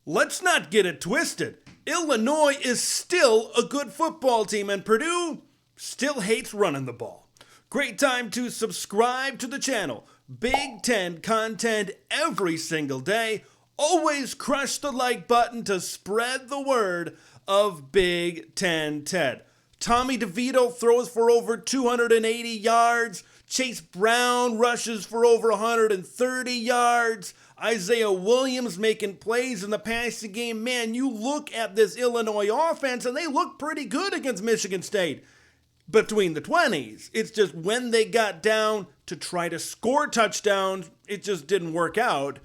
Let's not get it twisted. Illinois is still a good football team, and Purdue still hates running the ball. Great time to subscribe to the channel. Big Ten content every single day. Always crush the like button to spread the word of Big Ten Ted. Tommy DeVito throws for over 280 yards. Chase Brown rushes for over 130 yards. Isaiah Williams making plays in the passing game. Man, you look at this Illinois offense and they look pretty good against Michigan State between the 20s. It's just when they got down to try to score touchdowns, it just didn't work out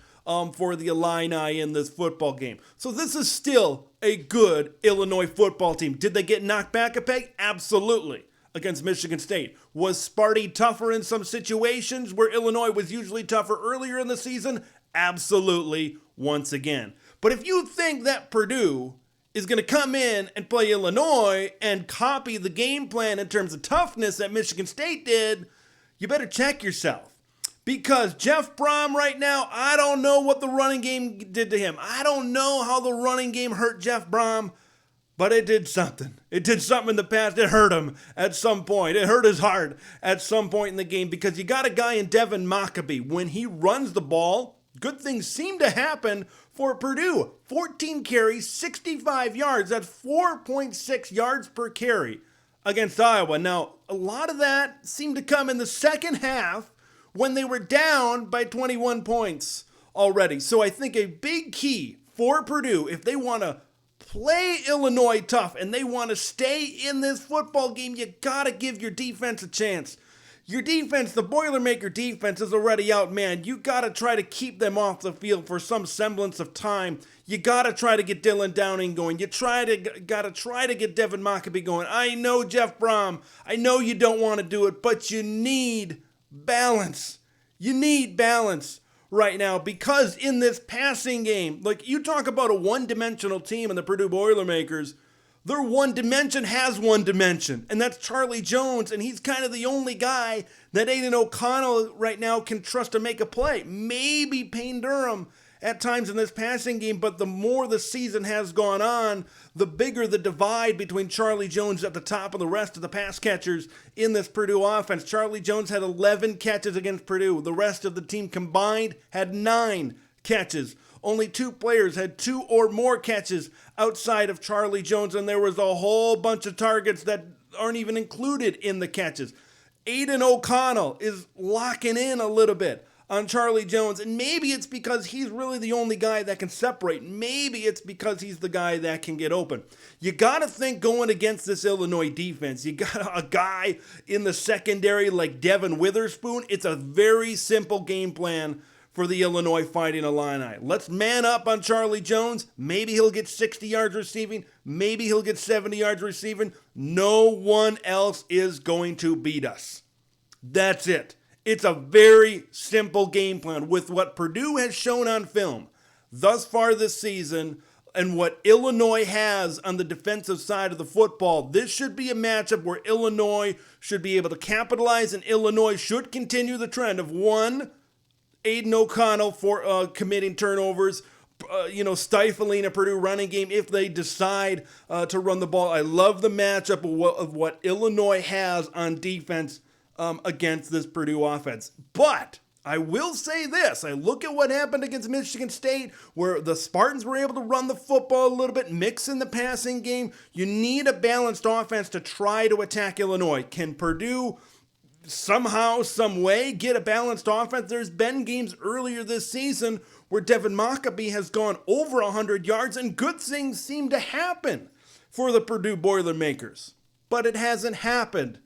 for the Illini in this football game. So this is still a good Illinois football team. Did they get knocked back a peg? Absolutely. Against Michigan State. Was Sparty tougher in some situations where Illinois was usually tougher earlier in the season? Absolutely, once again. But if you think that Purdue is going to come in and play Illinois and copy the game plan in terms of toughness that Michigan State did, you better check yourself. Because Jeff Brom right now, I don't know what the running game did to him. I don't know how the running game hurt Jeff Brom, but it did something. It did something in the past. It hurt him at some point. It hurt his heart at some point in the game because you got a guy in Devin Mockabee. When he runs the ball, good things seem to happen for Purdue. 14 carries, 65 yards. That's 4.6 yards per carry against Iowa. Now, a lot of that seemed to come in the second half when they were down by 21 points already. So I think a big key for Purdue, if they want to play Illinois tough and they want to stay in this football game, you got to give your defense a chance. Your defense, the Boilermaker defense, is already out, man. You got to try to keep them off the field for some semblance of time. You got to try to get Dylan Downing going. You got to try to get Devin Mockabee going. I know, Jeff Brom, I know you don't want to do it, but you need balance. You need balance right now because in this passing game, like you talk about a one-dimensional team in the Purdue Boilermakers, their one dimension has one dimension, and that's Charlie Jones, and he's kind of the only guy that Aidan O'Connell right now can trust to make a play. Maybe Payne Durham at times in this passing game, but the more the season has gone on, the bigger the divide between Charlie Jones at the top and the rest of the pass catchers in this Purdue offense. Charlie Jones had 11 catches against Purdue. The rest of the team combined had 9 catches. Only 2 players had 2 or more catches outside of Charlie Jones, and there was a whole bunch of targets that aren't even included in the catches. Aidan O'Connell is locking in a little bit on Charlie Jones, and maybe it's because he's really the only guy that can separate. Maybe it's because he's the guy that can get open. You got to think going against this Illinois defense, you got a guy in the secondary like Devin Witherspoon. It's a very simple game plan for the Illinois Fighting Illini. Let's man up on Charlie Jones. Maybe he'll get 60 yards receiving. Maybe he'll get 70 yards receiving. No one else is going to beat us. That's it. It's a very simple game plan with what Purdue has shown on film thus far this season and what Illinois has on the defensive side of the football. This should be a matchup where Illinois should be able to capitalize, and Illinois should continue the trend of one, Aidan O'Connell for committing turnovers, stifling a Purdue running game if they decide to run the ball. I love the matchup of what Illinois has on defense against this Purdue offense. But I will say this. I look at what happened against Michigan State where the Spartans were able to run the football a little bit, mix in the passing game. You need a balanced offense to try to attack Illinois. Can Purdue somehow, some way get a balanced offense? There's been games earlier this season where Devin Mockabee has gone over 100 yards and good things seem to happen for the Purdue Boilermakers. But it hasn't happened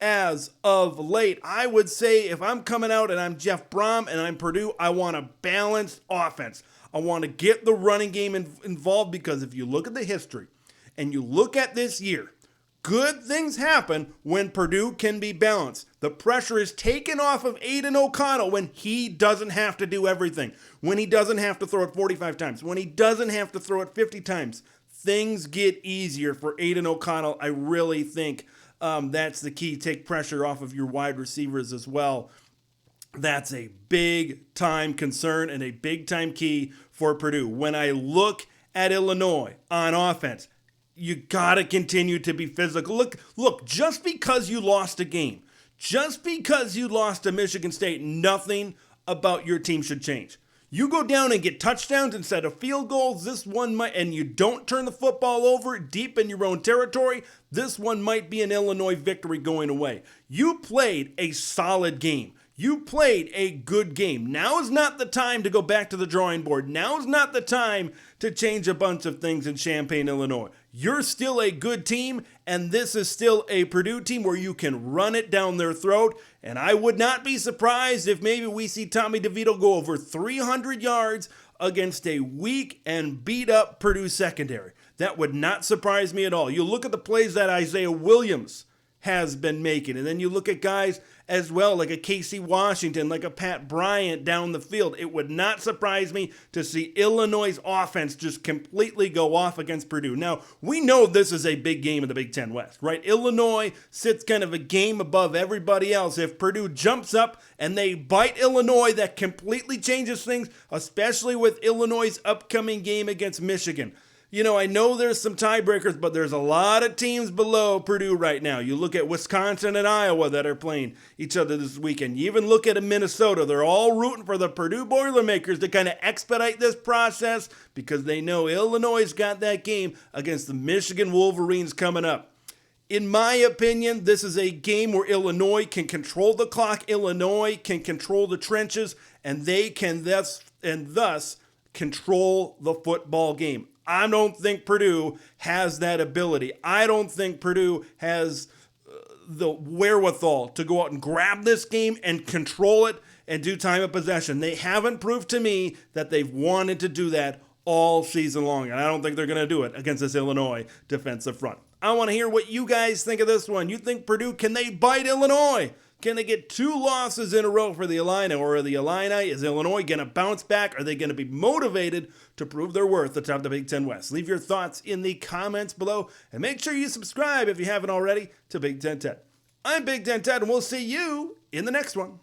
as of late. I would say if I'm coming out and I'm Jeff Brom and I'm Purdue, I want a balanced offense. I want to get the running game involved because if you look at the history and you look at this year, good things happen when Purdue can be balanced. The pressure is taken off of Aidan O'Connell when he doesn't have to do everything, when he doesn't have to throw it 45 times, when he doesn't have to throw it 50 times. Things get easier for Aidan O'Connell. I really think that's the key. Take pressure off of your wide receivers as well. That's a big time concern and a big time key for Purdue. When I look at Illinois on offense. You got to continue to be physical. Look, just because you lost a game, just because you lost to Michigan State, nothing about your team should change. You go down and get touchdowns instead of field goals, this one might, and you don't turn the football over deep in your own territory, this one might be an Illinois victory going away. You played a solid game. You played a good game. Now is not the time to go back to the drawing board. Now is not the time to change a bunch of things in Champaign, Illinois. You're still a good team, and this is still a Purdue team where you can run it down their throat. And I would not be surprised if maybe we see Tommy DeVito go over 300 yards against a weak and beat-up Purdue secondary. That would not surprise me at all. You look at the plays that Isaiah Williams has been making, and then you look at guys as well, like a Casey Washington, like a Pat Bryant down the field. It would not surprise me to see Illinois' offense just completely go off against Purdue. Now, we know this is a big game in the Big Ten West, right? Illinois sits kind of a game above everybody else. If Purdue jumps up and they bite Illinois, that completely changes things, especially with Illinois' upcoming game against Michigan. You know, I know there's some tiebreakers, but there's a lot of teams below Purdue right now. You look at Wisconsin and Iowa that are playing each other this weekend. You even look at Minnesota. They're all rooting for the Purdue Boilermakers to kind of expedite this process because they know Illinois got that game against the Michigan Wolverines coming up. In my opinion, this is a game where Illinois can control the clock. Illinois can control the trenches, and they can thus control the football game. I don't think Purdue has that ability. I don't think Purdue has the wherewithal to go out and grab this game and control it and do time of possession. They haven't proved to me that they've wanted to do that all season long, and I don't think they're going to do it against this Illinois defensive front. I want to hear what you guys think of this one. You think Purdue, can they bite Illinois? Can they get 2 losses in a row for the Illini, or are the Illini, is Illinois going to bounce back? Are they going to be motivated to prove their worth atop the Big Ten West? Leave your thoughts in the comments below, and make sure you subscribe if you haven't already to Big Ten Ted. I'm Big Ten Ted, and we'll see you in the next one.